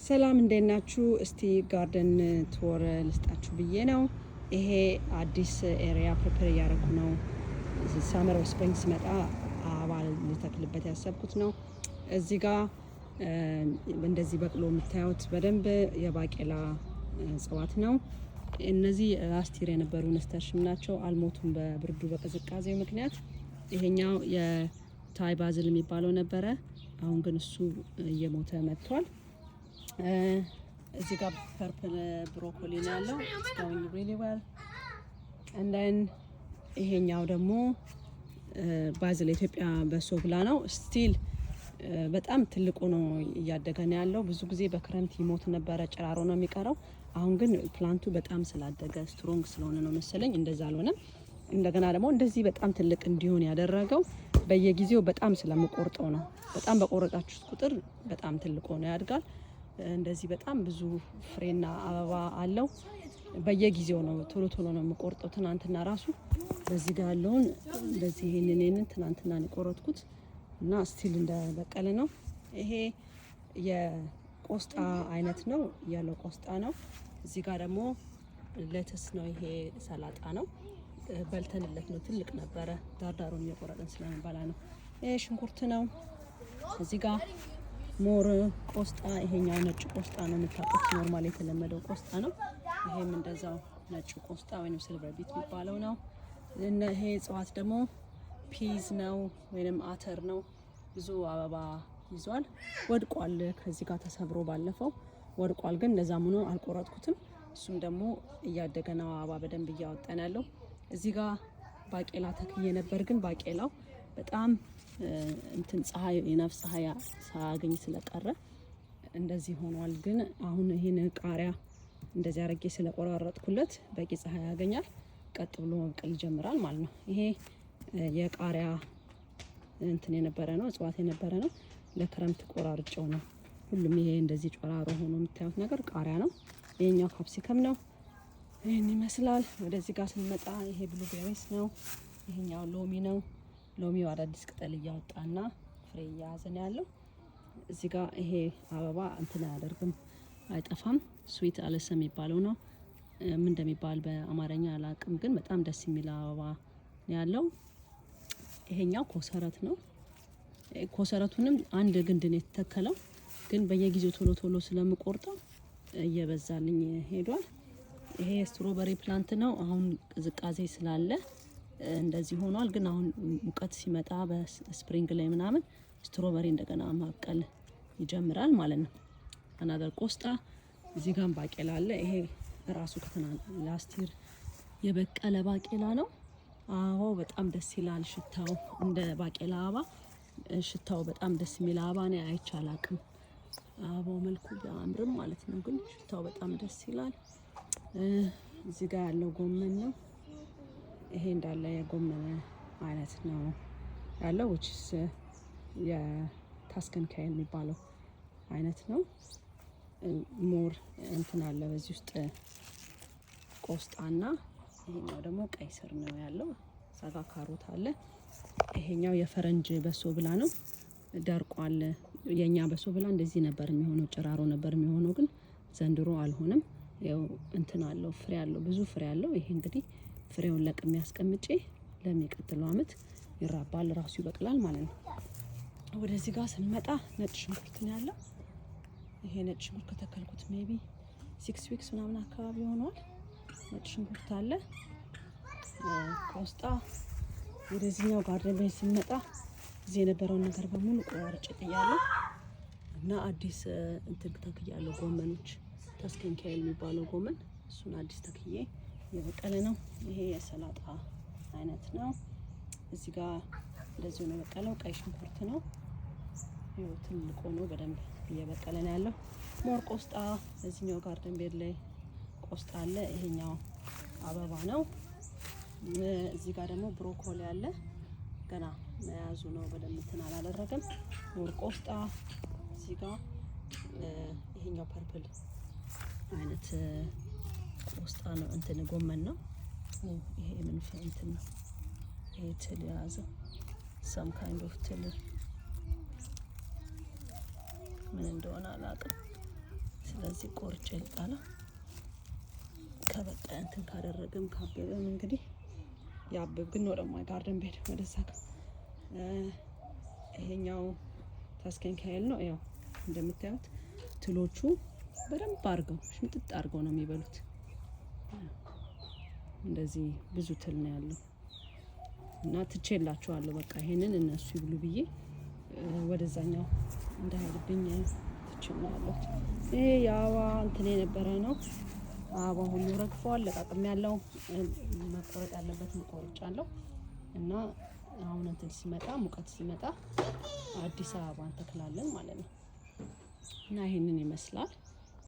ሰላም እንዴት ናችሁ? እስቲ ጋርደን ቱር ልስጣችሁ ብዬ ነው። ይሄ አዲስ ኤሪያ ፕሪፔር እያደረኩ ነው። ሳመር ስፕሪንግ ሲመጣ አበባ ልተክልበት ያሰብኩት ነው። እዚህ ጋር እንደዚህ በቅሎ የምታዩት በደንብ የባቄላ እጽዋት ነው። እነዚህ ላስቲር የነበሩ ነስተርሽም ናቸው። አልሞቱም በብርዱ በቅዝቃዜው ምክንያት። ይሄኛው የታይ ባዝል የሚባለው ነበረ። አሁን ግን እሱ እየሞተ መጥቷል። እዚህ ጋር ፐርፕል ብሮኮሊ ነው ያለው። it's going really well. and then ይሄኛው ደግሞ ባዝል ኢትዮጵያ በሶብላ ነው። ስቲል በጣም ትልቁ ነው እያደገ ነው ያለው። ብዙ ጊዜ በክረምት ይሞት ነበረ፣ ጭራሮ ነው የሚቀረው። አሁን ግን ፕላንቱ በጣም ስላደገ ስትሮንግ ስለሆነ ነው መሰለኝ እንደዛ አልሆነም። እንደገና ደግሞ እንደዚህ በጣም ትልቅ እንዲሆን ያደረገው በየጊዜው በጣም ስለምቆርጠው ነው። በጣም በቆረጣችሁት ቁጥር በጣም ትልቅ ሆኖ ያድጋል። እንደዚህ በጣም ብዙ ፍሬና አበባ አለው። በየጊዜው ነው ቶሎ ቶሎ ነው የምቆርጠው። ትናንትና ራሱ በዚህ ጋር ያለውን እንደዚህ ይሄንን ትናንትና ነው የቆረጥኩት እና ስቲል እንደበቀለ ነው። ይሄ የቆስጣ አይነት ነው፣ ያለው ቆስጣ ነው። እዚህ ጋር ደግሞ ሌተስ ነው። ይሄ ሰላጣ ነው። በልተንለት ነው፣ ትልቅ ነበረ። ዳርዳሩን እየቆረጥን ስለምንበላ ነው። ይሄ ሽንኩርት ነው። እዚህ ጋር ሞር ቆስጣ፣ ይሄኛው ነጭ ቆስጣ ነው የምታውቁት፣ ኖርማል የተለመደው ቆስጣ ነው። ይሄም እንደዛው ነጭ ቆስጣ ወይንም ሲልቨር ቢት የሚባለው ነው። እና ይሄ እጽዋት ደግሞ ፒዝ ነው ወይንም አተር ነው። ብዙ አበባ ይዟል። ወድቋል፣ ከዚህ ጋር ተሰብሮ ባለፈው ወድቋል። ግን እንደዛም ሆኖ አልቆረጥኩትም። እሱም ደግሞ እያደገ ነው፣ አበባ በደንብ እያወጣን ያለው። እዚህ ጋር ባቄላ ተክዬ ነበር፣ ግን ባቄላው በጣም እንትን ፀሐይ የነፍስ ፀሐይ ሳያገኝ ስለቀረ እንደዚህ ሆኗል። ግን አሁን ይሄን ቃሪያ እንደዚህ አድርጌ ስለቆራረጥኩለት በቂ ፀሐይ ያገኛል፣ ቀጥ ብሎ መብቀል ይጀምራል ማለት ነው። ይሄ የቃሪያ እንትን የነበረ ነው፣ እጽዋት የነበረ ነው። ለክረምት ቆራርጬው ነው። ሁሉም ይሄ እንደዚህ ጮራሮ ሆኖ የምታዩት ነገር ቃሪያ ነው። ይሄኛው ካፕሲከም ነው። ይሄን ይመስላል። ወደዚህ ጋር ስንመጣ ይሄ ብሉቤሪስ ነው። ይሄኛው ሎሚ ነው። ሎሚው አዳዲስ ቅጠል እያወጣና ፍሬ እያያዘ ነው ያለው። እዚህ ጋር ይሄ አበባ እንትን አያደርግም፣ አይጠፋም። ስዊት አለሰ የሚባለው ነው። ምን እንደሚባል በአማርኛ አላውቅም፣ ግን በጣም ደስ የሚል አበባ ነው ያለው። ይሄኛው ኮሰረት ነው። ኮሰረቱንም አንድ ግንድ ነው የተተከለው፣ ግን በየጊዜው ቶሎ ቶሎ ስለምቆርጠው እየበዛልኝ ሄዷል። ይሄ ስትሮበሪ ፕላንት ነው። አሁን ቅዝቃዜ ስላለ እንደዚህ ሆኗል። ግን አሁን ሙቀት ሲመጣ በስፕሪንግ ላይ ምናምን ስትሮበሪ እንደገና ማብቀል ይጀምራል ማለት ነው። አናደር ቆስጣ፣ እዚህ ጋር ባቄላ አለ። ይሄ ራሱ ላስቲር የበቀለ ባቄላ ነው። አዎ በጣም ደስ ይላል ሽታው፣ እንደ ባቄላ አበባ ሽታው በጣም ደስ የሚል አበባ ነው። አይቼ አላቅም። አበባው መልኩ ቢያምርም ማለት ነው፣ ግን ሽታው በጣም ደስ ይላል። እዚህ ጋር ያለው ጎመን ነው። ይሄ እንዳለ የጎመን አይነት ነው ያለው which is የታስከን ካይል የሚባለው አይነት ነው። ሞር እንትን አለ በዚህ ውስጥ ቆስጣና ይሄኛው ደግሞ ቀይ ስር ነው ያለው። ሳጋ ካሮት አለ። ይሄኛው የፈረንጅ በሶ ብላ ነው፣ ደርቋል። የኛ በሶ ብላ እንደዚህ ነበር የሚሆነው፣ ጭራሮ ነበር የሚሆነው፣ ግን ዘንድሮ አልሆነም። ያው እንትን አለው፣ ፍሬ አለው፣ ብዙ ፍሬ አለው። ይሄ እንግዲህ ፍሬውን ለቅሜ አስቀምጬ ለሚቀጥለው አመት ይራባል፣ ራሱ ይበቅላል ማለት ነው። ወደዚህ ጋር ስንመጣ ነጭ ሽንኩርት ነው ያለው። ይሄ ነጭ ሽንኩርት ከተከልኩት ሜቢ 6 ዊክስ ምናምን አካባቢ ሆኗል። ነጭ ሽንኩርት አለ። ቆስጣ። ወደዚህኛው ጋርደን ላይ ስንመጣ እዚህ የነበረውን ነገር በሙሉ ቆራርጬ ጥያለሁ እና አዲስ እንትን ተክያለሁ። ጎመኖች ታስከንካይል የሚባለው ጎመን፣ እሱን አዲስ ተክዬ የበቀለ ነው። ይሄ የሰላጣ አይነት ነው። እዚህ ጋር እንደዚህ ነው የበቀለው። ቀይ ሽንኩርት ነው። ይኸው ትልቅ ሆኖ በደንብ እየበቀለ ነው ያለው። ሞር ቆስጣ። እዚህኛው ጋርደን ቤድ ላይ ቆስጣ አለ። ይሄኛው አበባ ነው። እዚህ ጋር ደግሞ ብሮኮሊ አለ። ገና መያዙ ነው፣ በደንብ እንትን አላደረገም። ሞር ቆስጣ። እዚህ ጋር ይሄኛው ፐርፕል አይነት ቆስጣ ነው፣ እንትን ጎመን ነው። ይሄ ምን እንትን ነው? ይሄ ትል ያዘው፣ some kind of ትል ምን እንደሆነ አላውቅም። በዚህ ቆርጬ ልጣላ። ከበቃ እንትን ካደረግም ካበበም እንግዲህ ያብብ። ግን ወደ ማይ ጋርደን ቤድ ወደዛ ይሄኛው ታስከንካይል ነው። ያው እንደምታዩት ትሎቹ በደንብ አድርገው ሽምጥጥ አድርገው ነው የሚበሉት። እንደዚህ ብዙ ትል ነው ያለው እና ትቼላቸዋለሁ። በቃ ይሄንን እነሱ ይብሉ ብዬ ወደዛኛው እንዳይሄድብኝ ትቼላለሁ። ይሄ የአበባ እንትን የነበረ ነው። አበባ ሁሉ ረግፈዋል። ለቃቅም ያለው መቆረጥ ያለበት ቆርጫለሁ እና አሁን እንትን ሲመጣ ሙቀት ሲመጣ አዲስ አበባ እንተክላለን ማለት ነው እና ይሄንን ይመስላል።